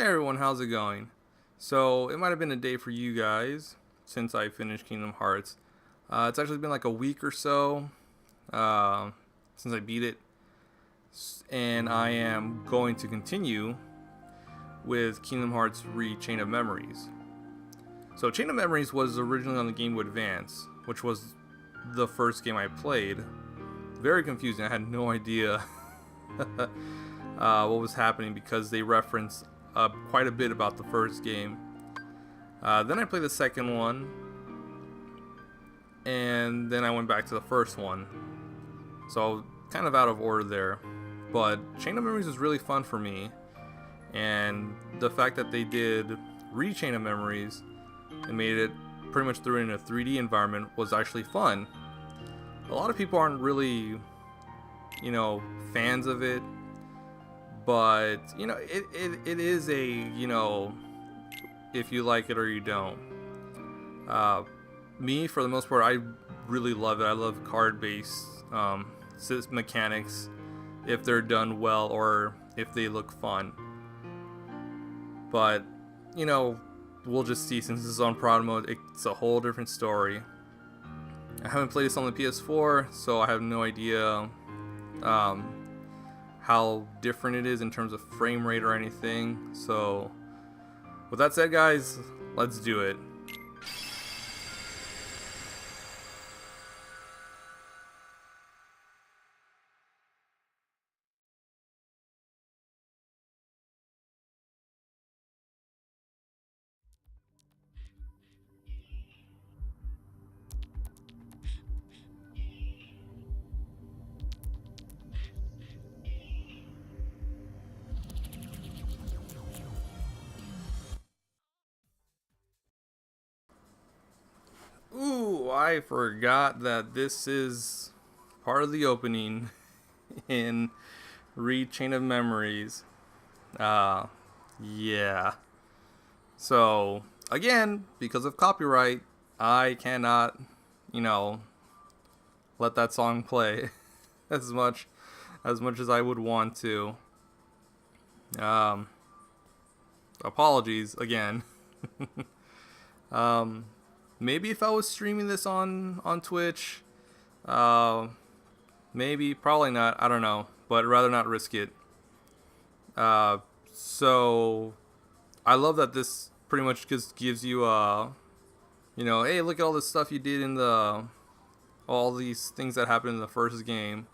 Hey everyone, how's it going? So, it might have been a day for you guys since I finished Kingdom Hearts. It's actually been like a week or so uh, since I beat it, and I am going to continue with Kingdom Hearts Re Chain of Memories. So, Chain of Memories was originally on the Game Boy Advance, which was the first game I played. Very confusing, I had no idea what was happening because they referenced quite a bit about the first game. Then I played the second one, and then I went back to the first one. So kind of out of order there. But Chain of Memories was really fun for me, and the fact that they did Re-Chain of Memories and made it pretty much threw it in a 3D environment was actually fun. A lot of people aren't really, fans of it, but it is a if you like it or you don't. Me, for the most part, I really love it. I love card-based mechanics if they're done well or if they look fun. But we'll just see. Since this is on Prod mode, it's a whole different story. I haven't played this on the PS4, so I have no idea how different it is in terms of frame rate or anything. So with that said, guys, let's do it. Ooh, I forgot that this is part of the opening in Re-Chain of Memories. Uh, yeah. So, again, because of copyright, I cannot, let that song play as much as I would want to. Um, Apologies again. um, Maybe if I was streaming this on Twitch, maybe, probably not. I don't know, but rather not risk it. So I love that this pretty much just gives you hey, look at all this stuff you did in all these things that happened in the first game,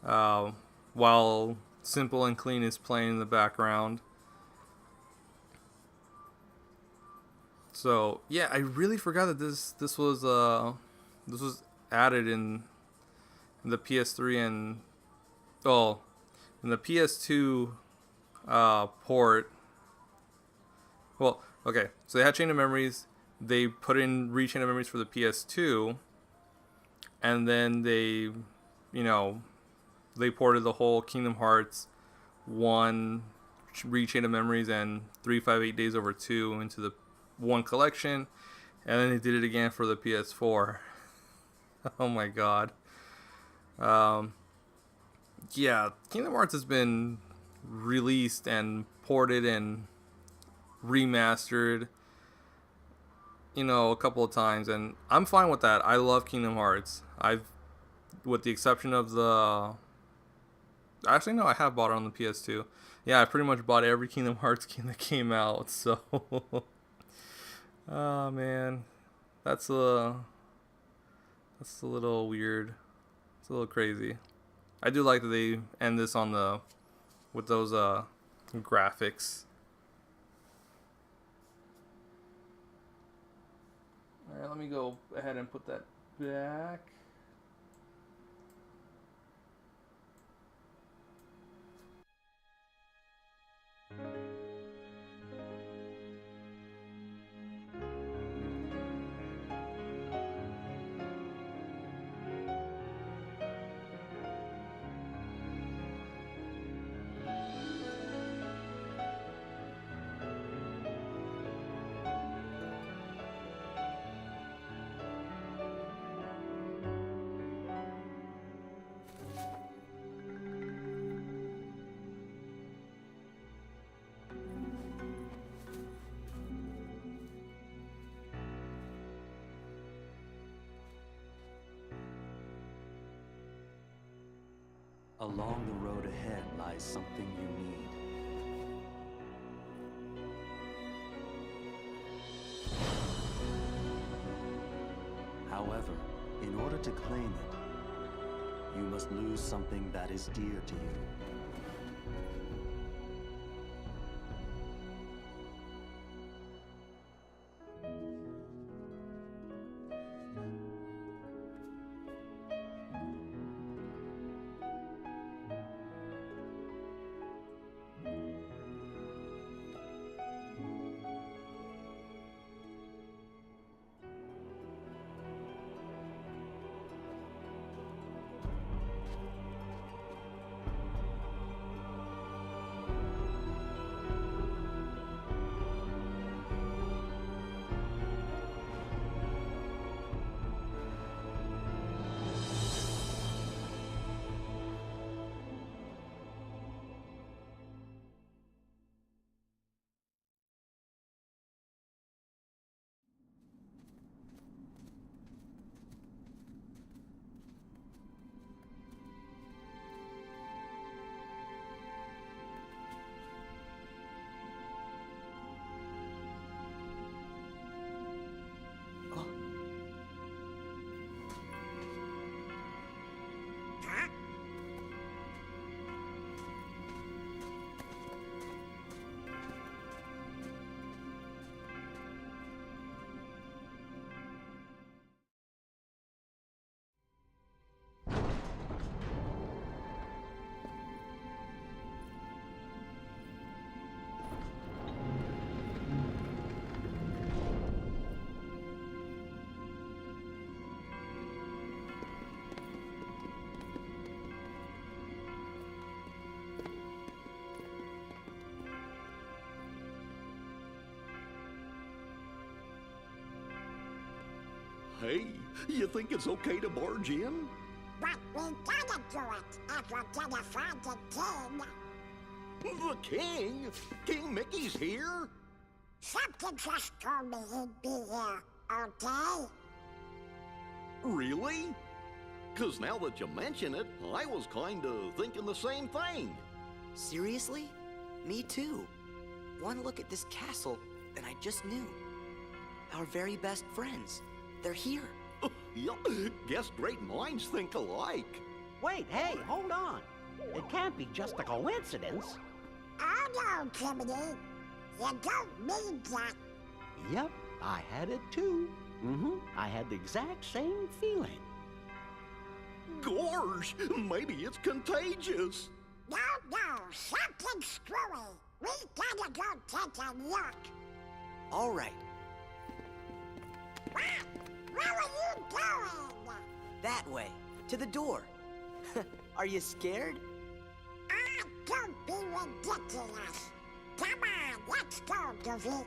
while Simple and Clean is playing in the background. So yeah, I really forgot that this was added in the PS3 and in the PS2 port. Well, okay, so they had Chain of Memories. They put in Re-Chain of Memories for the PS2, and then they ported the whole Kingdom Hearts 1 Re-Chain of Memories and 358 Days Over 2 into the one collection, and then they did it again for the PS4. Oh my god. Yeah, Kingdom Hearts has been released and ported and remastered, a couple of times, and I'm fine with that. I love Kingdom Hearts. With the exception of actually, no, I have bought it on the PS2. Yeah, I pretty much bought every Kingdom Hearts game that came out, so oh man, that's a little weird. It's a little crazy. I do like that they end this with those graphics. All right, let me go ahead and put that back. Along the road ahead lies something you need. However, in order to claim it, you must lose something that is dear to you. Hey, you think it's okay to barge in? But we gotta do it if we're gonna find the king. The king? King Mickey's here? Something just told me he'd be here, okay? Really? 'Cause now that you mention it, I was kinda thinking the same thing. Seriously? Me too. One look at this castle, and I just knew. Our very best friends. They're here. Yup, guess great minds think alike. Wait, hey, hold on. It can't be just a coincidence. Oh no, Jiminy. You don't mean that. Yep, I had it too. I had the exact same feeling. Gorge, maybe it's contagious. No, something's screwy. We gotta go take a look. All right, Where are you going? that way, to the door. Are you scared? Ah, don't be ridiculous. Come on, let's go, Goofy.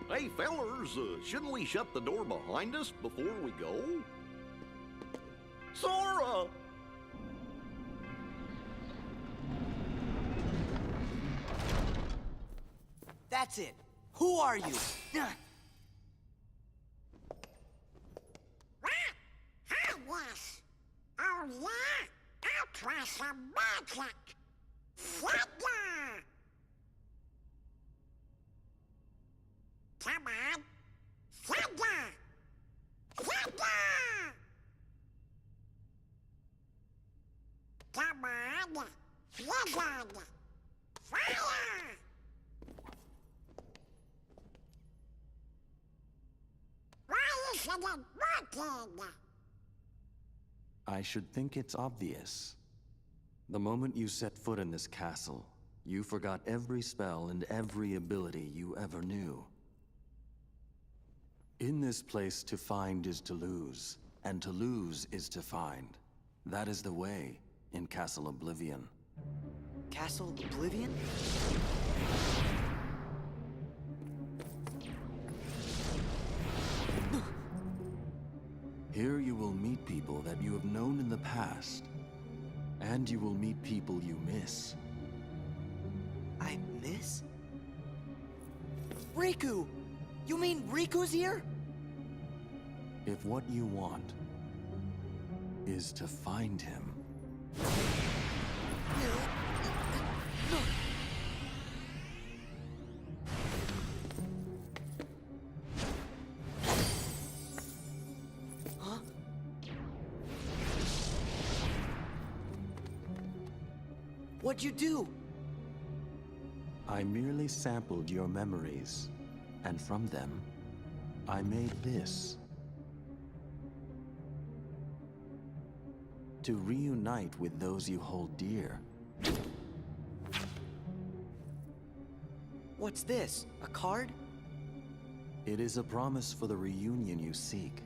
Hey, fellers, shouldn't we shut the door behind us before we go? Sora! That's it. Who are you? Hi, yes. Oh, yeah? I'll try some magic. Thunder! Come on. Thunder! Thunder! Come on. Blizzard! Fire! Why isn't it working? I should think it's obvious. The moment you set foot in this castle, you forgot every spell and every ability you ever knew. In this place, to find is to lose, and to lose is to find. That is the way in Castle Oblivion. Castle Oblivion? Here you will meet people that you have known in the past, and you will meet people you miss. I miss? Riku! You mean Riku's here? If what you want is to find him, What'd you do? I merely sampled your memories, and from them, I made this. To reunite with those you hold dear. What's this? A card? It is a promise for the reunion you seek.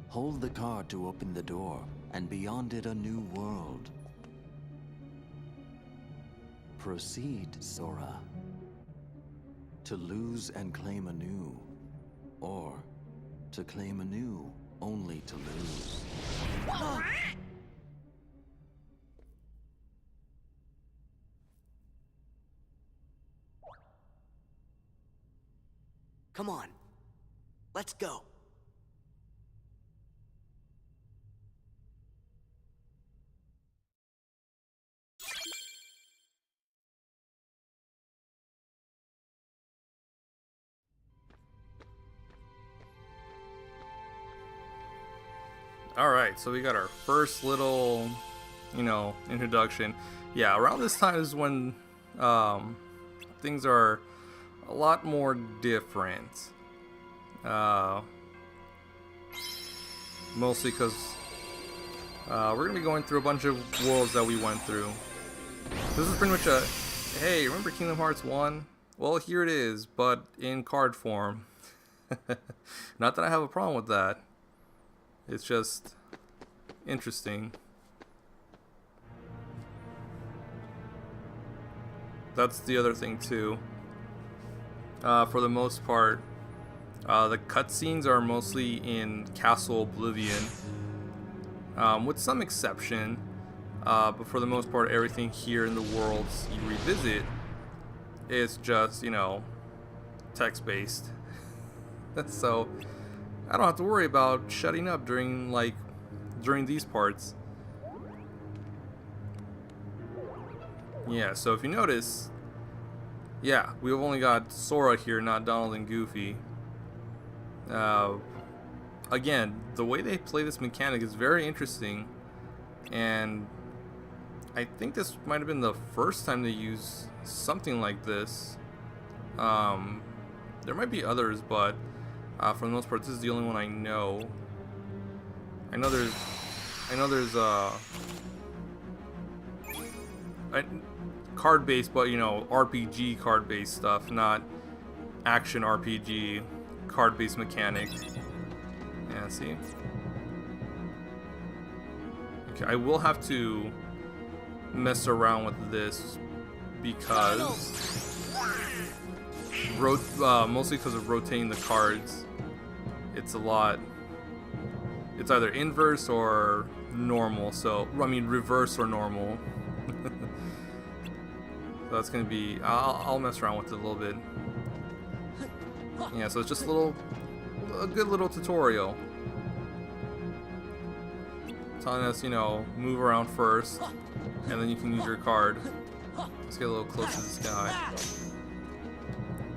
Hold the card to open the door, and beyond it a new world. Proceed, Sora. To lose and claim anew, or to claim anew only to lose. Come on. Let's go. Alright, so we got our first little, introduction. Yeah, around this time is when things are a lot more different. Mostly because we're going to be going through a bunch of worlds that we went through. This is pretty much a, hey, remember Kingdom Hearts 1? Well, here it is, but in card form. Not that I have a problem with that. It's just interesting. That's the other thing too. For the most part, the cutscenes are mostly in Castle Oblivion, with some exception. But for the most part, everything here in the worlds you revisit is just, text-based. So I don't have to worry about shutting up during these parts. Yeah, so if you notice, yeah, we've only got Sora here, not Donald and Goofy. Again, the way they play this mechanic is very interesting, and I think this might have been the first time they used something like this. There might be others, but for the most part, this is the only one I know. I know there's card-based, but RPG card-based stuff, not action RPG card-based mechanic. Yeah, see? Okay, I will have to mess around with this because mostly because of rotating the cards. It's either inverse or normal, so I mean reverse or normal. So that's gonna be, I'll mess around with it a little bit. Yeah, so it's just a good little tutorial telling us, move around first, and then you can use your card. Let's get a little close to this guy.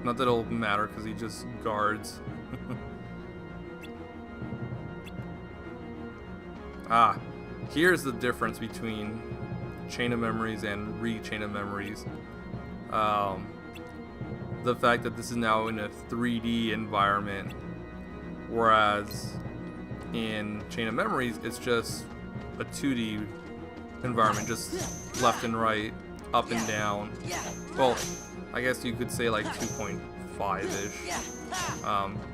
Not that it'll matter because he just guards. Here's the difference between Chain of Memories and Re-Chain of Memories. The fact that this is now in a 3D environment, whereas in Chain of Memories it's just a 2D environment, just left and right, up and down. Well, I guess you could say like 2.5-ish.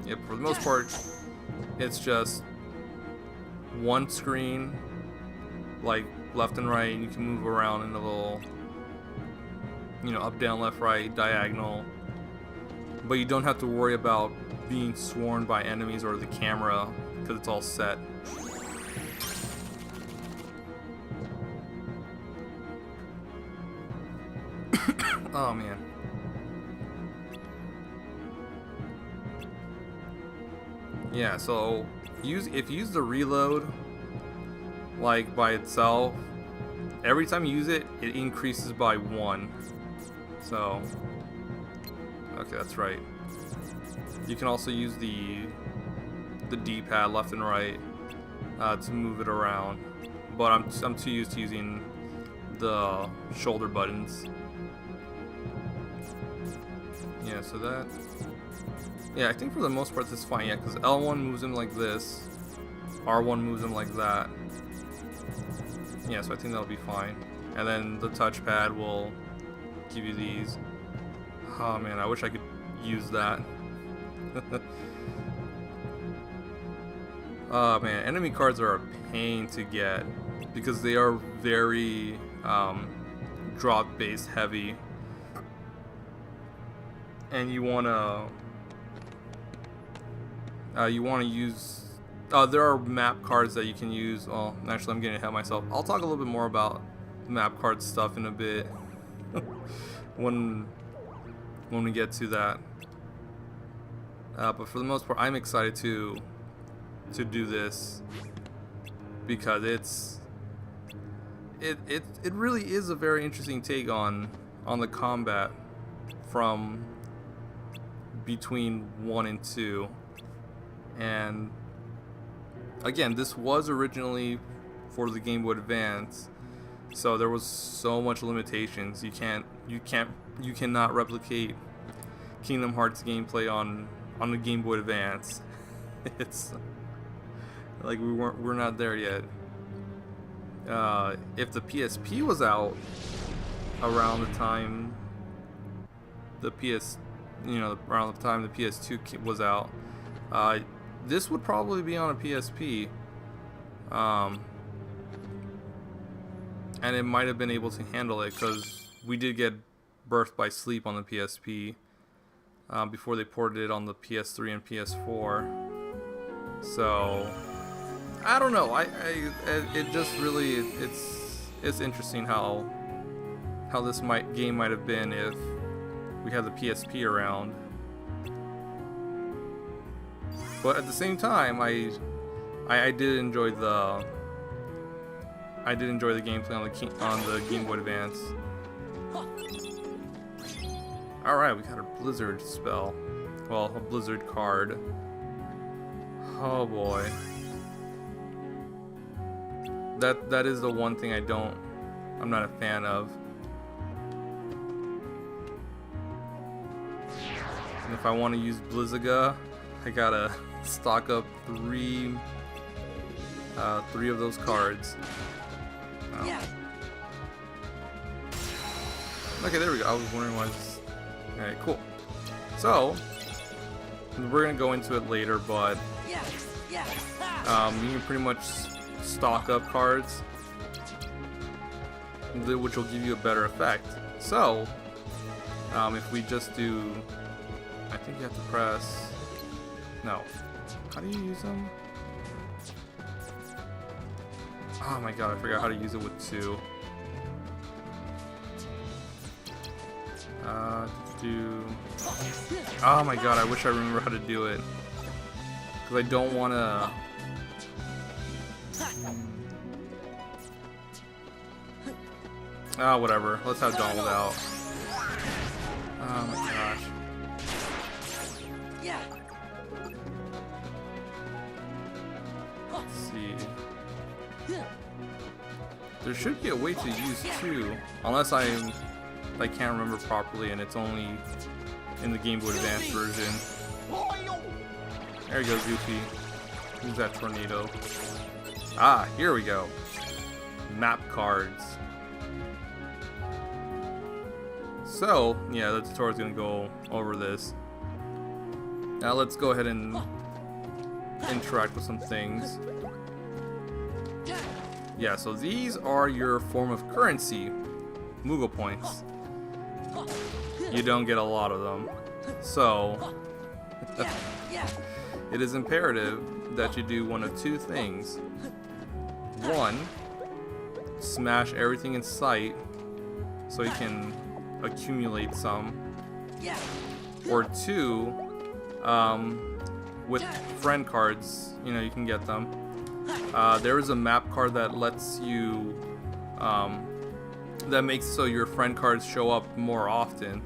Yeah, for the most part, it's just one screen, like left and right, and you can move around in a little, up, down, left, right, diagonal. But you don't have to worry about being swarmed by enemies or the camera because it's all set. Oh man. Yeah, so if you use the reload like by itself, every time you use it, it increases by 1. So, okay, that's right. You can also use the D-pad left and right to move it around, but I'm too used to using the shoulder buttons. Yeah, so that. Yeah, I think for the most part this is fine. Yeah, because L1 moves him like this, R1 moves him like that. Yeah, so I think that'll be fine. And then the touchpad will give you these. Oh man, I wish I could use that. Oh man, enemy cards are a pain to get because they are very drop based heavy, and you wanna use. There are map cards that you can use. Well, actually, I'm getting ahead of myself. I'll talk a little bit more about map card stuff in a bit when we get to that. But for the most part, I'm excited to do this because it really is a very interesting take on the combat from between 1 and 2. And again, this was originally for the Game Boy Advance, so there was so much limitations. You cannot replicate Kingdom Hearts gameplay on the Game Boy Advance. It's like we're not there yet. If the PSP was out around the time around the time the PS2 was out, this would probably be on a PSP, and it might have been able to handle it because we did get Birth by Sleep on the PSP before they ported it on the PS3 and PS4. So I don't know. It just really it's interesting how this game might have been if we had the PSP around. But at the same time, I did enjoy the gameplay on the Game Boy Advance. All right, we got a Blizzard spell. Well, a Blizzard card. Oh boy. That is the one thing I'm not a fan of. And if I want to use Blizzaga, I gotta stock up three of those cards. Wow. Okay, there we go. I was wondering why. Alright, cool. So we're gonna go into it later, but you can pretty much stock up cards, which will give you a better effect. So if we just do, I think you have to press. No. How do you use them? Oh my god, I forgot how to use it with 2. Oh my god, I wish I remember how to do it. Because I don't want to... whatever. Let's have Donald out. Oh my gosh. Let's see. There should be a way to use 2, unless I can't remember properly and it's only in the Game Boy Advance version. There you go, Goofy. Use that tornado. Ah, here we go. Map cards. So, yeah, the tutorial's gonna go over this. Now let's go ahead and interact with some things. Yeah, so these are your form of currency, Moogle points. You don't get a lot of them, so it is imperative that you do one of 2 things. 1, smash everything in sight so you can accumulate some. Or 2, with friend cards, you can get them. There is a map card that lets you that makes so your friend cards show up more often.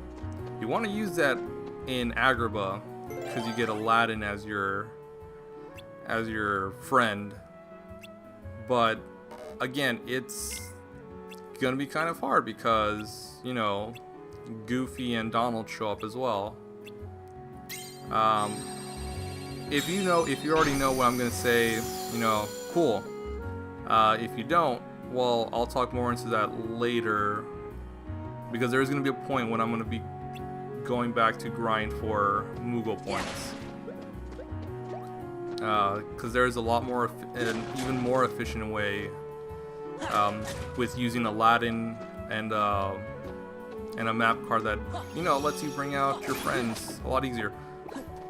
You want to use that in Agrabah because you get Aladdin as your friend. But again, it's gonna be kind of hard because, you know, Goofy and Donald show up as well. If you already know what I'm gonna say, you know, cool. If you don't, well, I'll talk more into that later, because there's gonna be a point when I'm gonna be going back to grind for Moogle points. Because there's a lot more, an even more efficient way with using Aladdin and a map card that, you know, lets you bring out your friends a lot easier.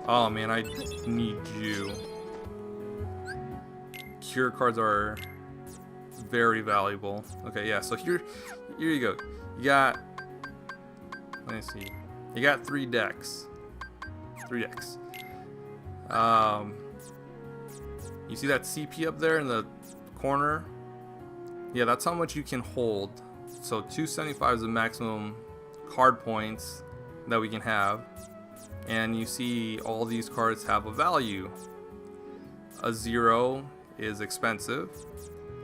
Oh man, I need you. Cure cards are very valuable. Okay, yeah, so here you go. You got, let me see. You got 3 decks. 3 decks. You see that CP up there in the corner? Yeah, that's how much you can hold. So 275 is the maximum card points that we can have. And you see all these cards have a value. A 0 is expensive.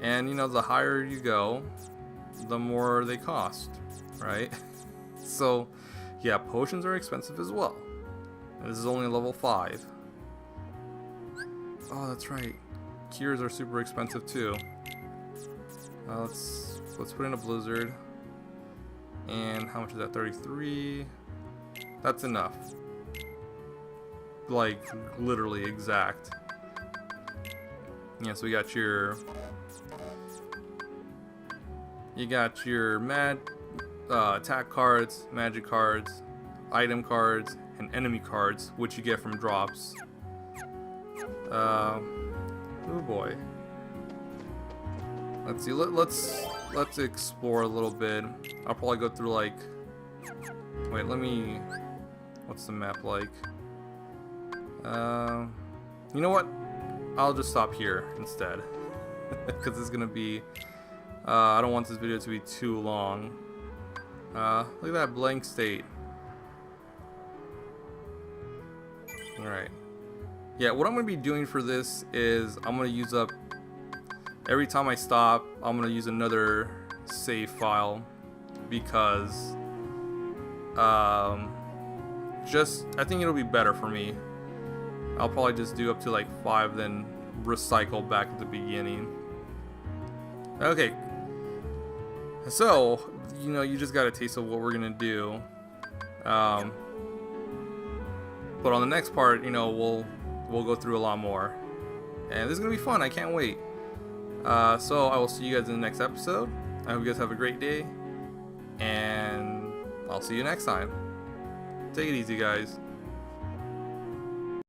And you know, the higher you go, the more they cost, right? So yeah, potions are expensive as well. And this is only level 5. Oh, that's right. Cures are super expensive too. Let's put in a blizzard. And how much is that? 33. That's enough. Like literally exact. Yeah, so you got your attack cards, magic cards, item cards, and enemy cards, which you get from drops. Oh boy. Let's see. Let's explore a little bit. I'll probably go through like. Wait, what's the map like? You know what? I'll just stop here instead, because it's gonna be. I don't want this video to be too long. Look at that blank state. All right. Yeah, what I'm going to be doing for this is I'm going to use up, every time I stop, I'm going to use another save file, because I think it'll be better for me. I'll probably just do up to like 5, then recycle back at the beginning. Okay. So, you know, you just got a taste of what we're going to do. But on the next part, you know, we'll go through a lot more, and this is gonna be fun. I can't wait. So I will see you guys in the next episode. I hope you guys have a great day, and I'll see you next time. Take it easy, guys.